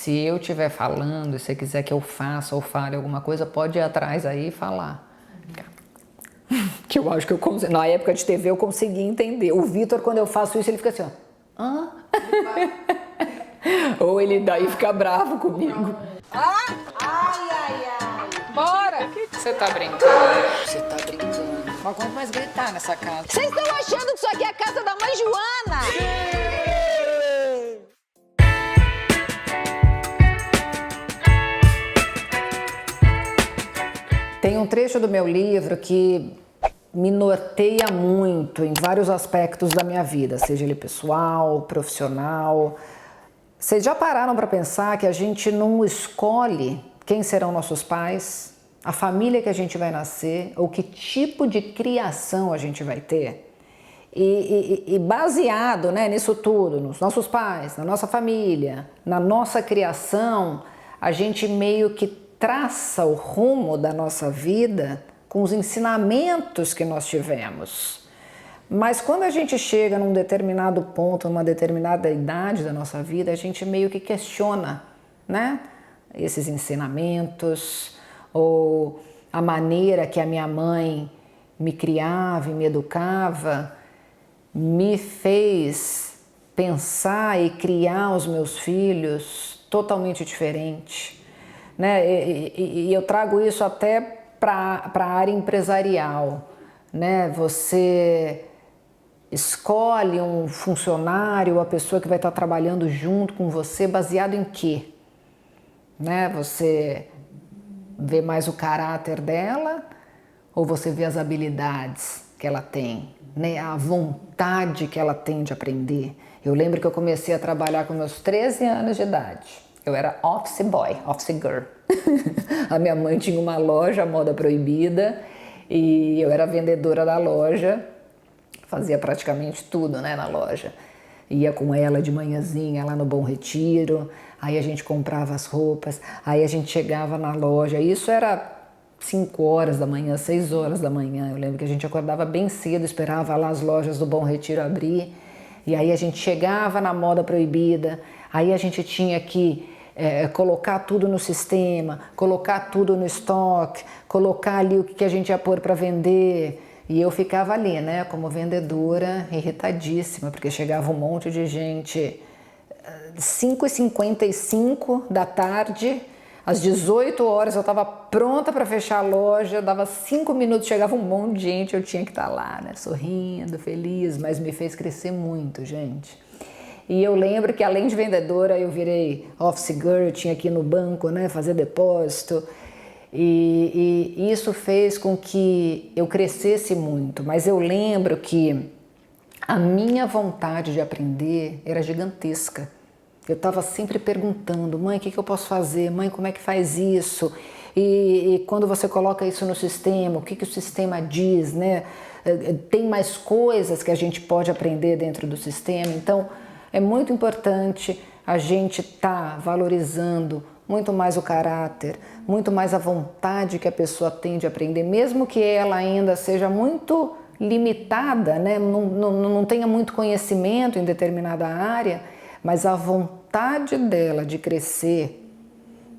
Se eu estiver falando, se você quiser que eu faça ou fale alguma coisa, pode ir atrás aí e falar. Que eu acho que eu consigo. Na época de TV eu consegui entender. O Vitor, quando eu faço isso, ele fica assim, ó. Hã? Ou ele daí fica bravo comigo. Ai, ai, ai. Bora! O que você tá brincando? Você tá brincando. Mas quanto mais gritar nessa casa? Vocês estão achando que isso aqui é a casa da mãe Joana? Tem um trecho do meu livro que me norteia muito em vários aspectos da minha vida, seja ele pessoal, profissional. Vocês já pararam para pensar que a gente não escolhe quem serão nossos pais, a família que a gente vai nascer ou que tipo de criação a gente vai ter? E baseado, né, nisso tudo, nos nossos pais, na nossa família, na nossa criação, a gente meio que traça o rumo da nossa vida com os ensinamentos que nós tivemos. Mas quando a gente chega num determinado ponto, numa determinada idade da nossa vida, a gente meio que questiona, né, esses ensinamentos ou a maneira que a minha mãe me criava e me educava, me fez pensar e criar os meus filhos totalmente diferente, né? E eu trago isso até para a área empresarial, né? Você escolhe um funcionário, a pessoa que vai estar trabalhando junto com você, baseado em quê? Né? Você vê mais o caráter dela ou você vê as habilidades que ela tem, né? A vontade que ela tem de aprender. Eu lembro que eu comecei a trabalhar com meus 13 anos de idade. Eu era office boy, office girl. A minha mãe tinha uma loja, Moda Proibida, e eu era vendedora da loja, fazia praticamente tudo, né, na loja. Ia com ela de manhãzinha lá no Bom Retiro, aí a gente comprava as roupas, aí a gente chegava na loja, isso era 5 horas da manhã, 6 horas da manhã. Eu lembro que a gente acordava bem cedo, esperava lá as lojas do Bom Retiro abrir, e aí a gente chegava na Moda Proibida, aí a gente tinha que colocar tudo no sistema, colocar tudo no estoque, colocar ali o que a gente ia pôr para vender. E eu ficava ali, né, como vendedora, irritadíssima, porque chegava um monte de gente, 5h55 da tarde, às 18 horas eu estava pronta para fechar a loja, dava 5 minutos, chegava um monte de gente, eu tinha que estar lá, né, sorrindo, feliz, mas me fez crescer muito, gente. E eu lembro que além de vendedora, eu virei office girl, eu tinha que ir no banco, né, fazer depósito. E isso fez com que eu crescesse muito. Mas eu lembro que a minha vontade de aprender era gigantesca. Eu estava sempre perguntando, mãe, o que eu posso fazer? Mãe, como é que faz isso? E quando você coloca isso no sistema, o que o sistema diz, né? Tem mais coisas que a gente pode aprender dentro do sistema. Então, é muito importante a gente estar valorizando muito mais o caráter, muito mais a vontade que a pessoa tem de aprender, mesmo que ela ainda seja muito limitada, né? Não tenha muito conhecimento em determinada área, mas a vontade dela de crescer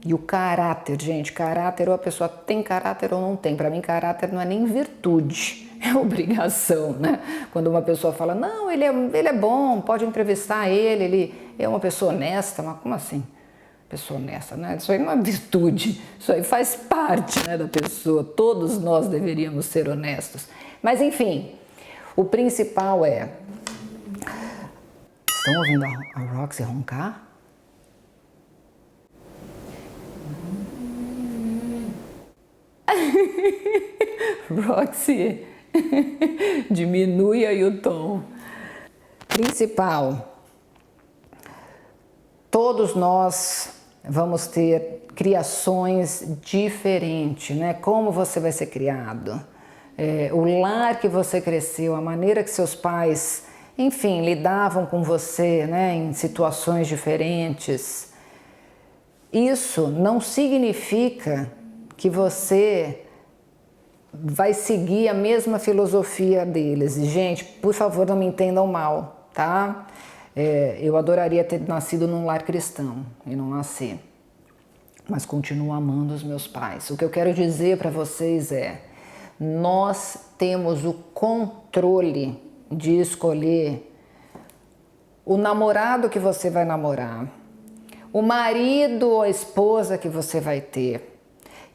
e o caráter, gente, caráter, ou a pessoa tem caráter ou não tem. Para mim, caráter não é nem virtude, é obrigação, né? Quando uma pessoa fala, não, ele é bom, pode entrevistar ele é uma pessoa honesta, mas como assim? Pessoa honesta, né? Isso aí não é virtude, isso aí faz parte, né, da pessoa, todos nós deveríamos ser honestos. Mas enfim, o principal é... Estão ouvindo a Roxy roncar? Roxy, diminui aí o tom. Principal, todos nós vamos ter criações diferentes, né? Como você vai ser criado, o lar que você cresceu, a maneira que seus pais, enfim, lidavam com você, né? Em situações diferentes. Isso não significa que você vai seguir a mesma filosofia deles. E, gente, por favor, não me entendam mal, tá? Eu adoraria ter nascido num lar cristão e não nasci, mas continuo amando os meus pais. O que eu quero dizer para vocês é, nós temos o controle de escolher o namorado que você vai namorar, o marido ou a esposa que você vai ter,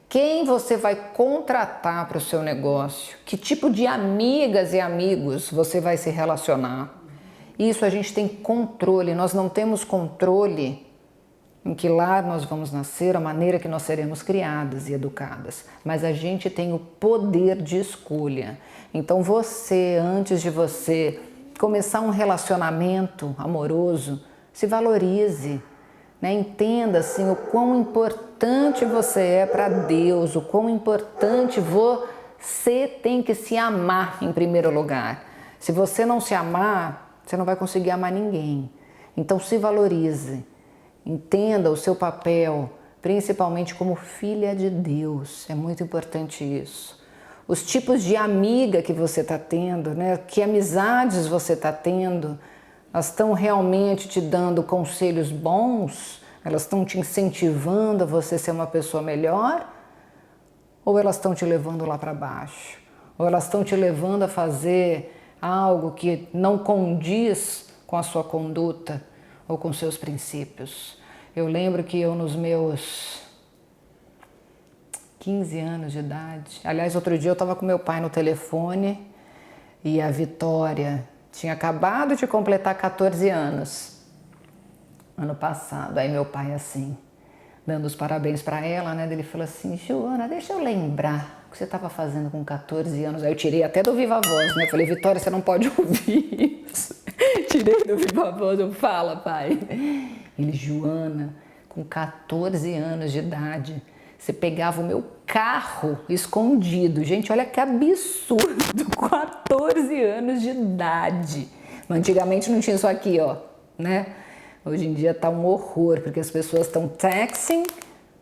quem você vai contratar para o seu negócio, que tipo de amigas e amigos você vai se relacionar. Isso a gente tem controle, nós não temos controle em que lar nós vamos nascer, a maneira que nós seremos criadas e educadas, mas a gente tem o poder de escolha. Então você, antes de você começar um relacionamento amoroso, se valorize, né? Entenda assim o quão importante você é para Deus, o quão importante você tem que se amar em primeiro lugar. Se você não se amar, você não vai conseguir amar ninguém. Então se valorize, entenda o seu papel, principalmente como filha de Deus, é muito importante isso. Os tipos de amiga que você está tendo, né? Que amizades você está tendo, elas estão realmente te dando conselhos bons? Elas estão te incentivando a você ser uma pessoa melhor? Ou elas estão te levando lá para baixo? Ou elas estão te levando a fazer algo que não condiz com a sua conduta ou com seus princípios? Eu lembro que eu nos meus 15 anos de idade, aliás, outro dia eu estava com meu pai no telefone e a Vitória tinha acabado de completar 14 anos, ano passado. Aí meu pai assim, dando os parabéns para ela, né? Ele falou assim, Joana, deixa eu lembrar o que você estava fazendo com 14 anos. Aí eu tirei até do Viva Voz, né? Eu falei, Vitória, você não pode ouvir isso. Tirei do Viva Voz, eu fala, pai. Ele, Joana, com 14 anos de idade, você pegava o meu carro escondido. Gente, olha que absurdo, 14 anos de idade. Mas antigamente não tinha isso aqui, ó, né? Hoje em dia tá um horror, porque as pessoas estão texting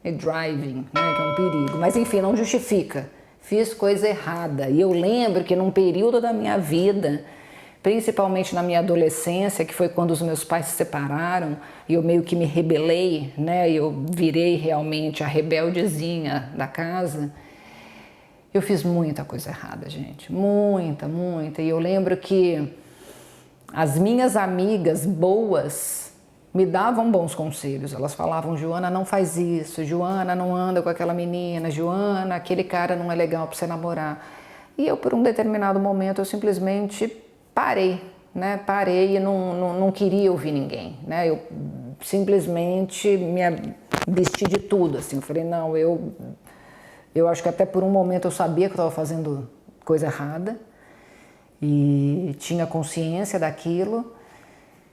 e driving, né? Que é um perigo. Mas enfim, não justifica. Fiz coisa errada. E eu lembro que num período da minha vida, principalmente na minha adolescência, que foi quando os meus pais se separaram, e eu meio que me rebelei, né? Eu virei realmente a rebeldezinha da casa. Eu fiz muita coisa errada, gente. Muita, muita. E eu lembro que as minhas amigas boas me davam bons conselhos. Elas falavam, Joana, não faz isso. Joana, não anda com aquela menina. Joana, aquele cara não é legal para você namorar. E eu, por um determinado momento, eu simplesmente parei, né? Parei e não queria ouvir ninguém, né? Eu simplesmente me vesti de tudo, assim. Eu falei, não, eu acho que até por um momento eu sabia que eu estava fazendo coisa errada e tinha consciência daquilo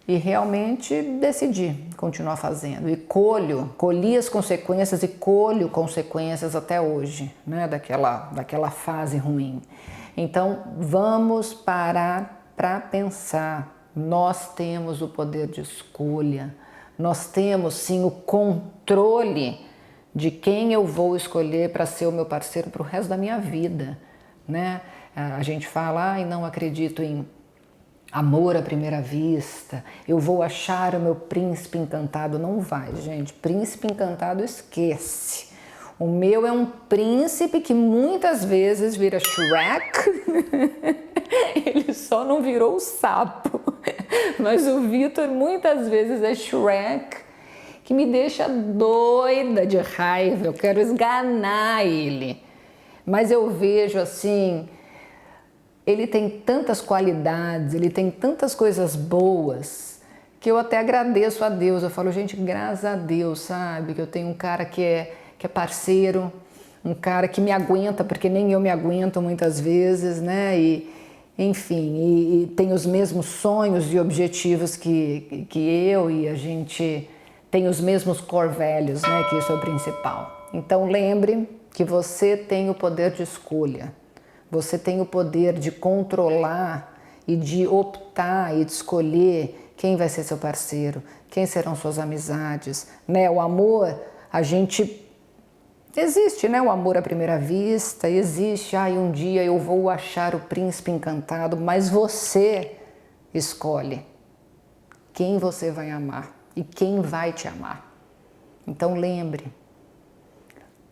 e realmente decidi continuar fazendo. E colhi as consequências e colho consequências até hoje, né? Daquela fase ruim. Então, vamos parar para pensar. Nós temos o poder de escolha. Nós temos, sim, o controle de quem eu vou escolher para ser o meu parceiro para o resto da minha vida, né? A gente fala, ai, não acredito em amor à primeira vista, eu vou achar o meu príncipe encantado. Não vai, gente. Príncipe encantado, esquece. O meu é um príncipe que muitas vezes vira Shrek. Ele só não virou o sapo. Mas o Vitor muitas vezes é Shrek, que me deixa doida de raiva. Eu quero esganar ele. Mas eu vejo assim, ele tem tantas qualidades, ele tem tantas coisas boas, que eu até agradeço a Deus. Eu falo, gente, graças a Deus, sabe? Que eu tenho um cara que é parceiro, um cara que me aguenta, porque nem eu me aguento muitas vezes, né? E, enfim, e tem os mesmos sonhos e objetivos que eu, e a gente tem os mesmos core values, né? Que isso é o principal. Então lembre que você tem o poder de escolha, você tem o poder de controlar e de optar e de escolher quem vai ser seu parceiro, quem serão suas amizades, né? O amor, a gente... Existe, né? O amor à primeira vista, existe, um dia eu vou achar o príncipe encantado, mas você escolhe quem você vai amar e quem vai te amar. Então lembre,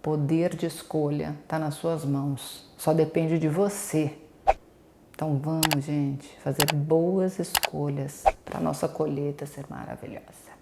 poder de escolha está nas suas mãos, só depende de você. Então vamos, gente, fazer boas escolhas para nossa colheita ser maravilhosa.